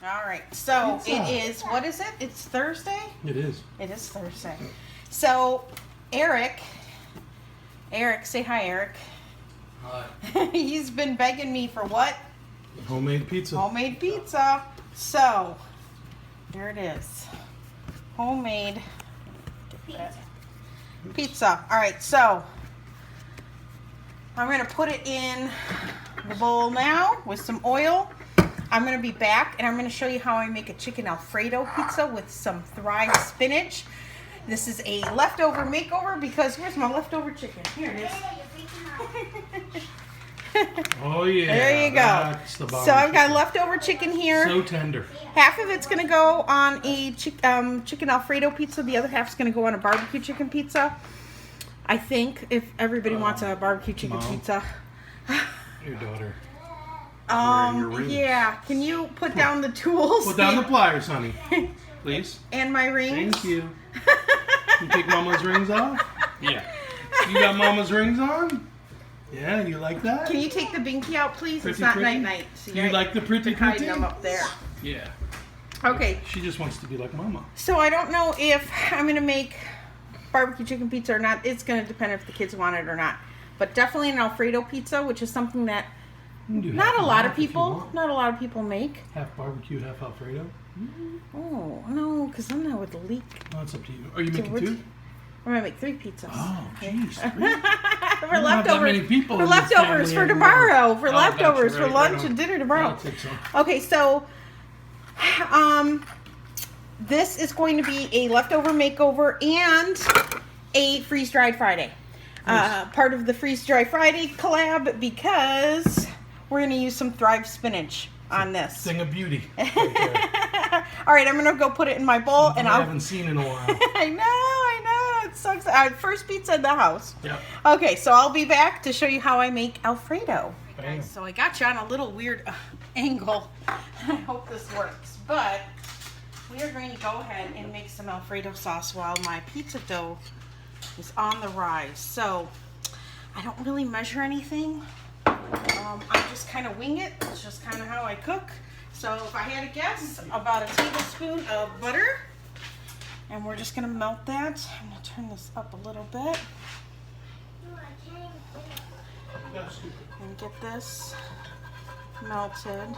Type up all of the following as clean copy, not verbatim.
All right, so it is, what is it? It's Thursday? It is. It is Thursday. So, Erik, say hi, Erik. Hi. He's been begging me for what? Homemade pizza. Homemade pizza. So, there it is. Homemade pizza. All right, so I'm going to put it in the bowl now with some oil. I'm going to be back and I'm going to show you how I make a chicken Alfredo pizza with some Thrive spinach. This is a leftover makeover because where's my leftover chicken? Here it is. Oh yeah. There you go. So I've got leftover chicken here. So tender. Half of it's going to go on a chicken Alfredo pizza. The other half's going to go on a barbecue chicken pizza. I think if everybody wants a barbecue chicken pizza. Your daughter. Yeah. Can you put down the tools? Put down the pliers, honey. Please. And my rings. Thank you. You take Mama's rings off? Yeah. You got Mama's rings on? Yeah, you like that? Can you take the binky out, please? Pretty, it's not pretty? night-night. So You like the pretty? hiding them up there. Yeah. Okay. She just wants to be like Mama. So I don't know if I'm going to make barbecue chicken pizza or not. It's going to depend if the kids want it or not. But definitely an Alfredo pizza, which is something that not a lot of people make. Half barbecue, half Alfredo. Oh, no, because then that would leak. No, it's up to you. Are you making two? I'm going to make 3 pizzas. Oh, jeez. For leftovers. For leftovers for tomorrow. For leftovers for lunch and dinner tomorrow. Okay, so this is going to be a leftover makeover and a freeze-dried Friday. Part of the Freeze-Dry Friday collab because we're going to use some Thrive spinach on this. Thing of beauty. All right, I'm going to go put it in my bowl. Something I haven't seen in a while. I know. It's so exciting. First pizza in the house. Yep. Okay, so I'll be back to show you how I make Alfredo. Bam. So I got you on a little weird angle. I hope this works. But we are going to go ahead and make some Alfredo sauce while my pizza dough is on the rise. So I don't really measure anything. I just kind of wing it. It's just kind of how I cook. So if I had to guess, about a tablespoon of butter. And we're just going to melt that. I'm going to turn this up a little bit. And get this melted.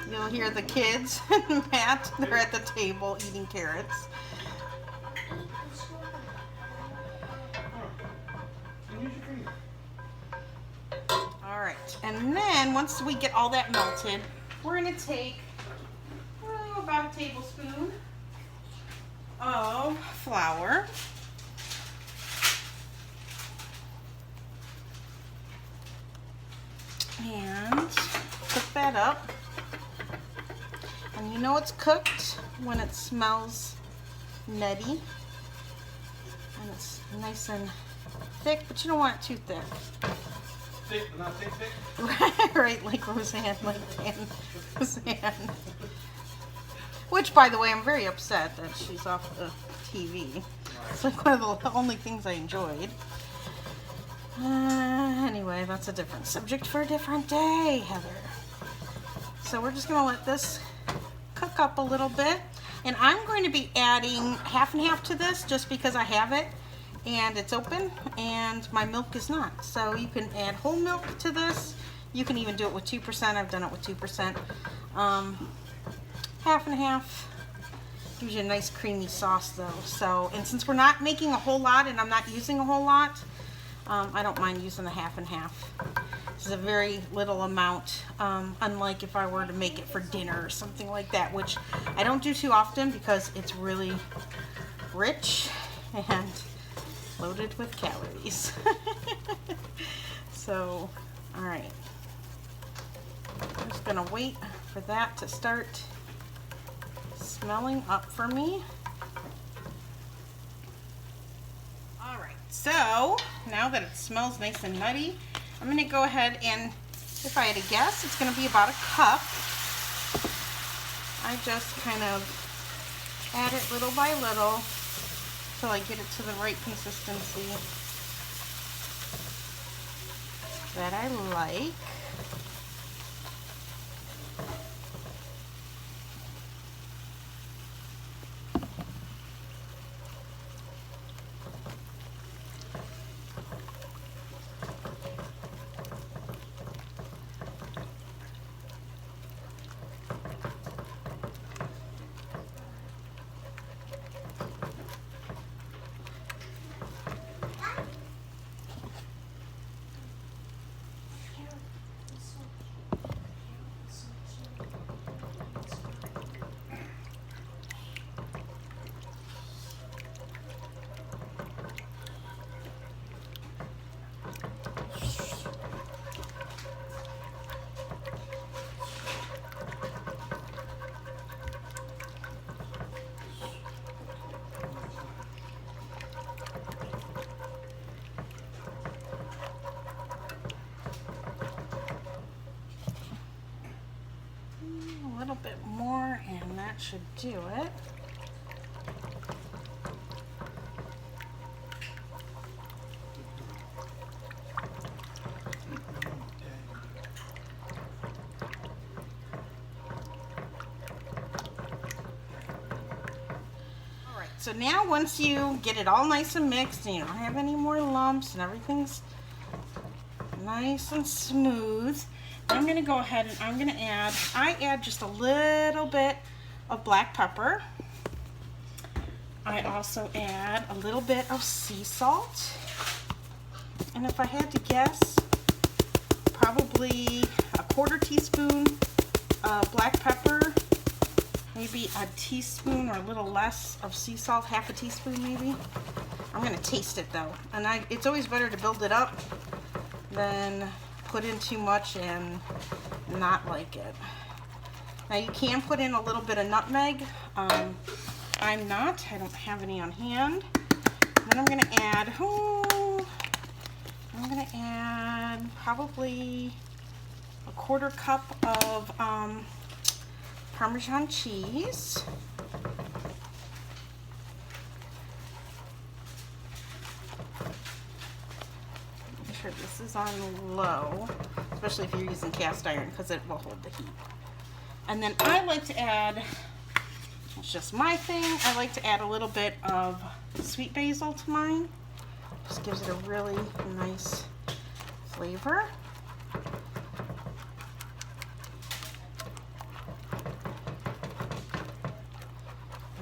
You'll hear the kids and Matt, they're at the table eating carrots. Alright, and then once we get all that melted, we're going to take about a tablespoon of flour. And cook that up. And you know it's cooked when it smells nutty. And it's nice and thick, but you don't want it too thick. Thick, but not thick. Right, like Roseanne. Which, by the way, I'm very upset that she's off the TV. It's like one of the only things I enjoyed. Anyway, that's a different subject for a different day, Heather. So we're just going to let this cook up a little bit. And I'm going to be adding half and half to this just because I have it. And it's open and my milk is not. So you can add whole milk to this. You can even do it with 2%. I've done it with 2%. Half and half gives you a nice creamy sauce though. So, and since we're not making a whole lot and I'm not using a whole lot, I don't mind using the half and half. This is a very little amount, unlike if I were to make it for dinner or something like that, which I don't do too often because it's really rich and loaded with calories. So, all right. I'm just gonna wait for that to start smelling up for me. All right, so now that it smells nice and nutty, I'm gonna go ahead and, if I had to guess, it's gonna be about a cup. I just kind of add it little by little till I get it to the right consistency that I like. bit more, and that should do it. So now once you get it all nice and mixed and you don't have any more lumps and everything's nice and smooth, I'm going to go ahead and I'm going to I add just a little bit of black pepper. I also add a little bit of sea salt. And if I had to guess, probably a 1/4 teaspoon of black pepper, maybe a teaspoon or a little less of sea salt, 1/2 teaspoon maybe. I'm gonna taste it though. And it's always better to build it up than put in too much and not like it. Now you can put in a little bit of nutmeg. I don't have any on hand. Then I'm gonna add, probably a 1/4 cup of Parmesan cheese. Make sure this is on low, especially if you're using cast iron, because it will hold the heat. And then I like to add, it's just my thing, I like to add a little bit of sweet basil to mine. Just gives it a really nice flavor.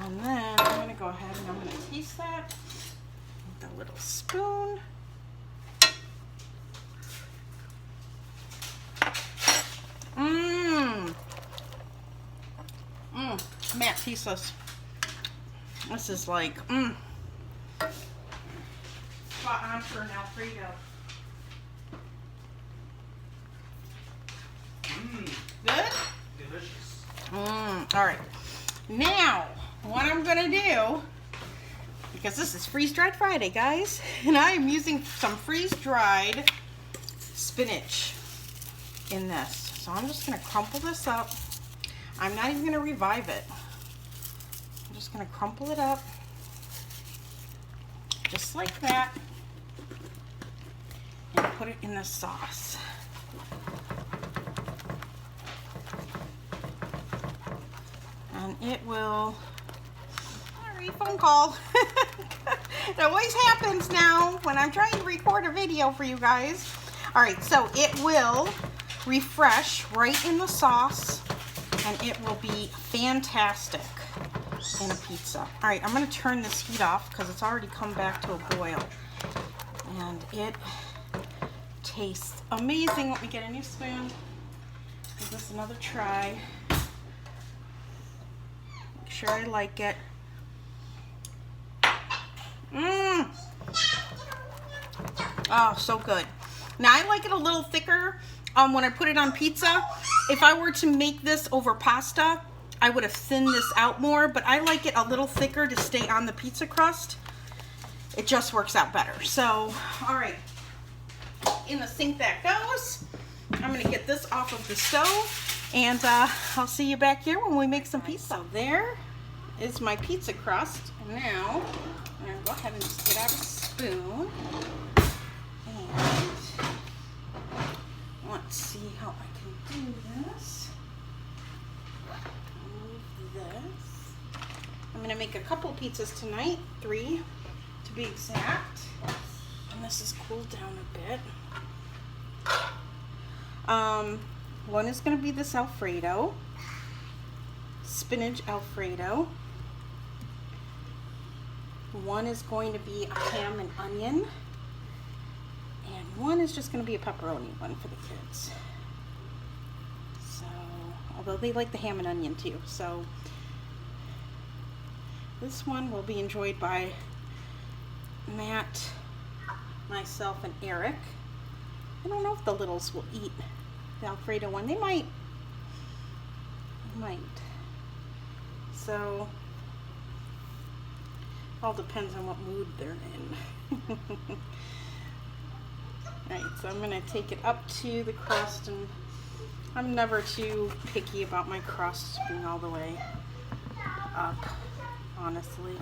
And then I'm going to go ahead and I'm going to taste that with a little spoon. Matt, taste this. This is like, spot on for an Alfredo. Good? Delicious. All right. Now, what I'm gonna do, because this is Freeze-Dried Friday, guys, and I am using some freeze-dried spinach in this. So I'm just gonna crumple this up. I'm not even gonna revive it. I'm just gonna crumple it up, just like that, and put it in the sauce. And it will, sorry, phone call. It always happens now when I'm trying to record a video for you guys. All right, so it will refresh right in the sauce, and it will be fantastic in a pizza. All right, I'm gonna turn this heat off because it's already come back to a boil. And it tastes amazing. Let me get a new spoon. Give this another try. Make sure I like it. Oh, so good. Now I like it a little thicker when I put it on pizza. If I were to make this over pasta, I would have thinned this out more, but I like it a little thicker to stay on the pizza crust. It just works out better. So, all right, in the sink that goes. I'm gonna get this off of the stove, and I'll see you back here when we make some pizza. So there is my pizza crust. And now I'm gonna go ahead and just get out a spoon. And let's see how I can do this. Move this. I'm gonna make a couple pizzas tonight, 3 to be exact. And this is cooled down a bit. One is gonna be this Alfredo, spinach Alfredo. One is going to be a ham and onion. And one is just going to be a pepperoni one for the kids. So, although they like the ham and onion too. So, this one will be enjoyed by Matt, myself, and Erik. I don't know if the littles will eat the Alfredo one. They might. So, all depends on what mood they're in. Alright, so I'm going to take it up to the crust and I'm never too picky about my crust being all the way up, honestly.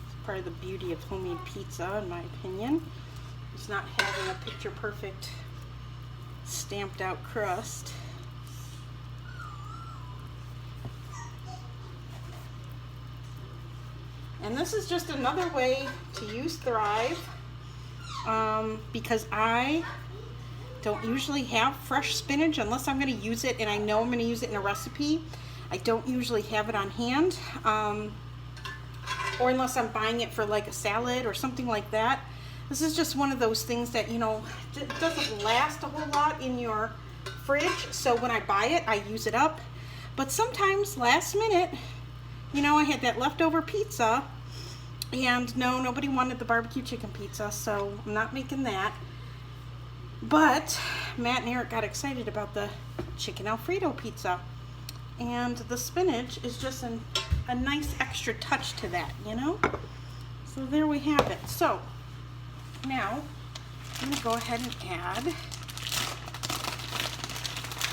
It's part of the beauty of homemade pizza, in my opinion. It's not having a picture perfect stamped out crust. And this is just another way to use Thrive, because I don't usually have fresh spinach unless I'm going to use it and I know I'm going to use it in a recipe. I don't usually have it on hand, or unless I'm buying it for like a salad or something like that. This is just one of those things that, you know, it doesn't last a whole lot in your fridge, so when I buy it, I use it up. But sometimes last minute, you know, I had that leftover pizza, and no, nobody wanted the barbecue chicken pizza, so I'm not making that. But Matt and Eric got excited about the Chicken Alfredo Pizza, and the spinach is just a nice extra touch to that, you know? So there we have it. So now I'm going to go ahead and add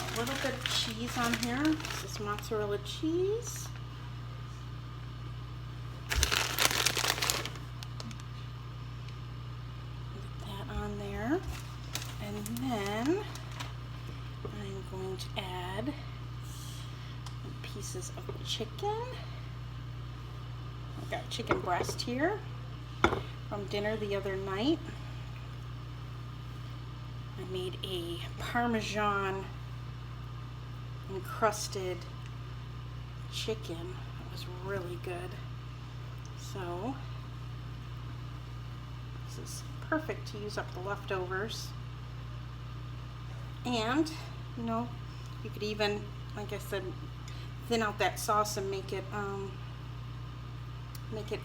a little bit of cheese on here. This is mozzarella cheese. Get that on there. And then I'm going to add pieces of chicken. I've got chicken breast here from dinner the other night. I made a Parmesan encrusted chicken. It was really good. So this is perfect to use up the leftovers. And, you know, you could even, like I said, thin out that sauce and make it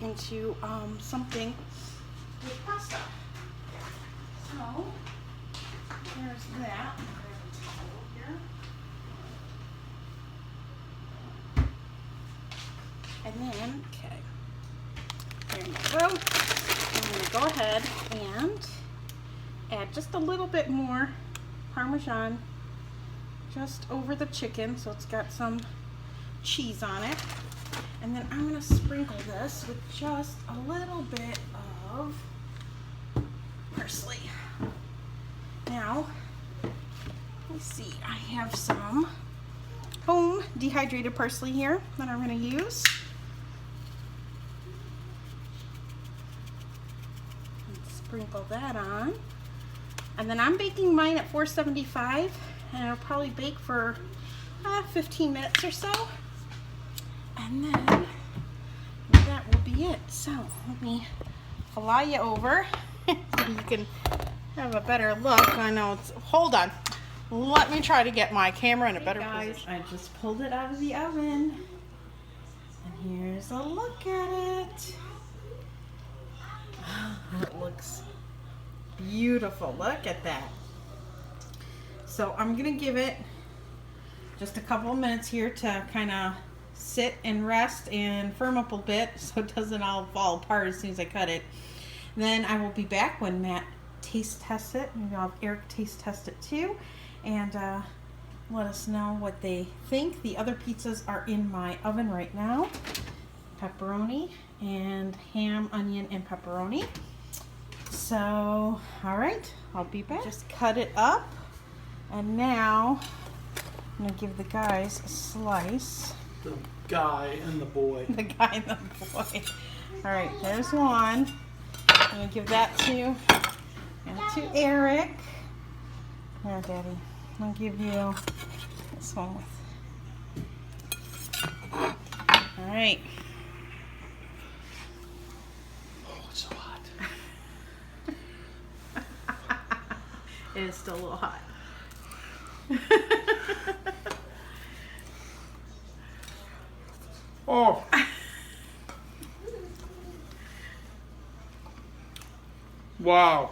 into something with pasta. So there's that. I'm gonna grab a towel here. And then, okay, there you go. I'm going to go ahead and add just a little bit more Parmesan just over the chicken, so it's got some cheese on it. And then I'm going to sprinkle this with just a little bit of parsley. Now, let's see, I have some home dehydrated parsley here that I'm going to use. Sprinkle that on. And then I'm baking mine at 475, and it'll probably bake for 15 minutes or so. And then that will be it. So let me fly you over so you can have a better look. I know it's, hold on. Let me try to get my camera in a better position. I just pulled it out of the oven. And here's a look at it. It looks beautiful. Look at that. So I'm gonna give it just a couple of minutes here to kind of sit and rest and firm up a bit so it doesn't all fall apart as soon as I cut it. Then I will be back when Matt taste tests it. Maybe I'll have Eric taste test it too, and let us know what they think. The other pizzas are in my oven right now. Pepperoni and ham, onion, and pepperoni. So, all right, I'll be back. Just cut it up, and now I'm gonna give the guys a slice. The guy and the boy. The guy and the boy. All right, there's one. I'm gonna give that to Eric. There, Daddy. I'll give you this one with. All right. Oh, it's so hot. It is still a little hot. Oh. Wow.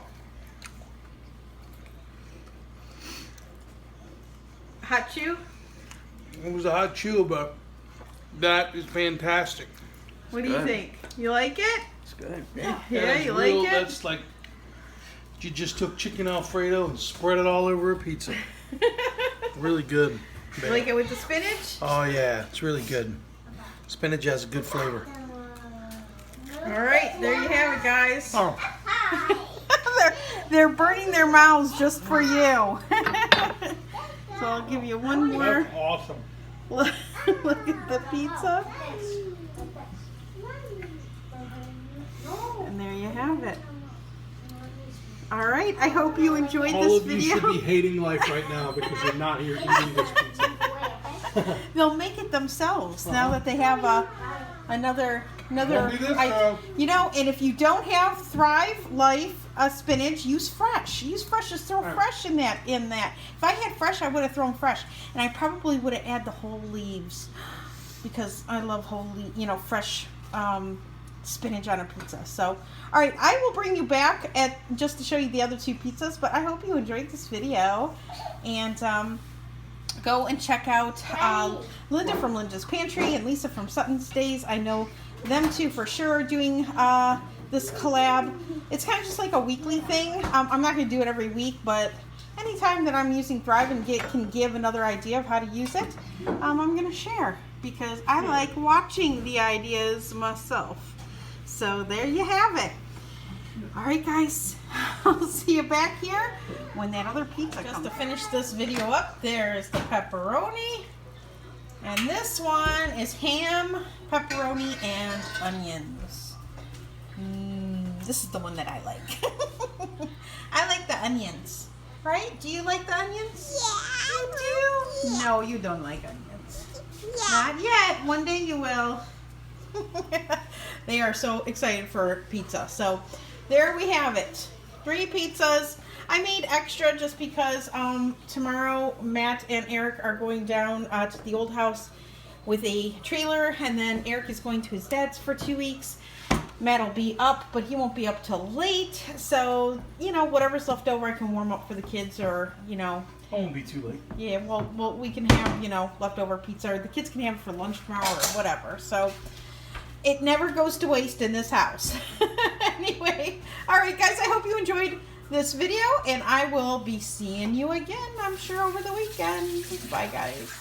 Hot chew? It was a hot chew, but that is fantastic. What do you think? You like it? It's good. Yeah, That is you like it? That's like You just took chicken Alfredo and spread it all over a pizza. Really good. You like it with the spinach? Oh yeah, it's really good. Spinach has a good flavor. All right, there you have it, guys. Oh. they're burning their mouths just for you. So I'll give you one more. That's awesome. Look at the pizza. And there you have it. All right, I hope you enjoyed All this of you video. should be hating life right now because you're not here eating this pizza. They'll make it themselves now that they have another. Don't do this, girl. You know, and if you don't have ThriveLife spinach, use fresh. Use fresh. Just throw fresh in that. If I had fresh, I would have thrown fresh, and I probably would have added the whole leaves because I love fresh spinach on a pizza. So, all right, I will bring you back just to show you the other two pizzas. But I hope you enjoyed this video, and go and check out Linda from Linda's Pantry and Lisa from Sutton's Days. I know them two for sure doing this collab. It's kind of just like a weekly thing. I'm not going to do it every week, but anytime that I'm using Thrive and can give another idea of how to use it, I'm going to share because I like watching the ideas myself. So there you have it. All right, guys, I'll see you back here when that other pizza comes. Just to finish this video up, there's the pepperoni. And this one is ham, pepperoni, and onions. This is the one that I like. I like the onions, right? Do you like the onions? Yeah. You do? No, you don't like onions. Yeah. Not yet. One day you will. They are so excited for pizza. So there we have it. 3 pizzas. I made extra just because tomorrow Matt and Erik are going down to the old house with a trailer, and then Erik is going to his dad's for 2 weeks. Matt will be up, but he won't be up till late. So, whatever's left over I can warm up for the kids, or, I won't be too late. Yeah, well, we can have, leftover pizza, or the kids can have it for lunch tomorrow or whatever. So it never goes to waste in this house. Anyway, all right, guys, I hope you enjoyed this video, and I will be seeing you again, I'm sure, over the weekend. Bye, guys.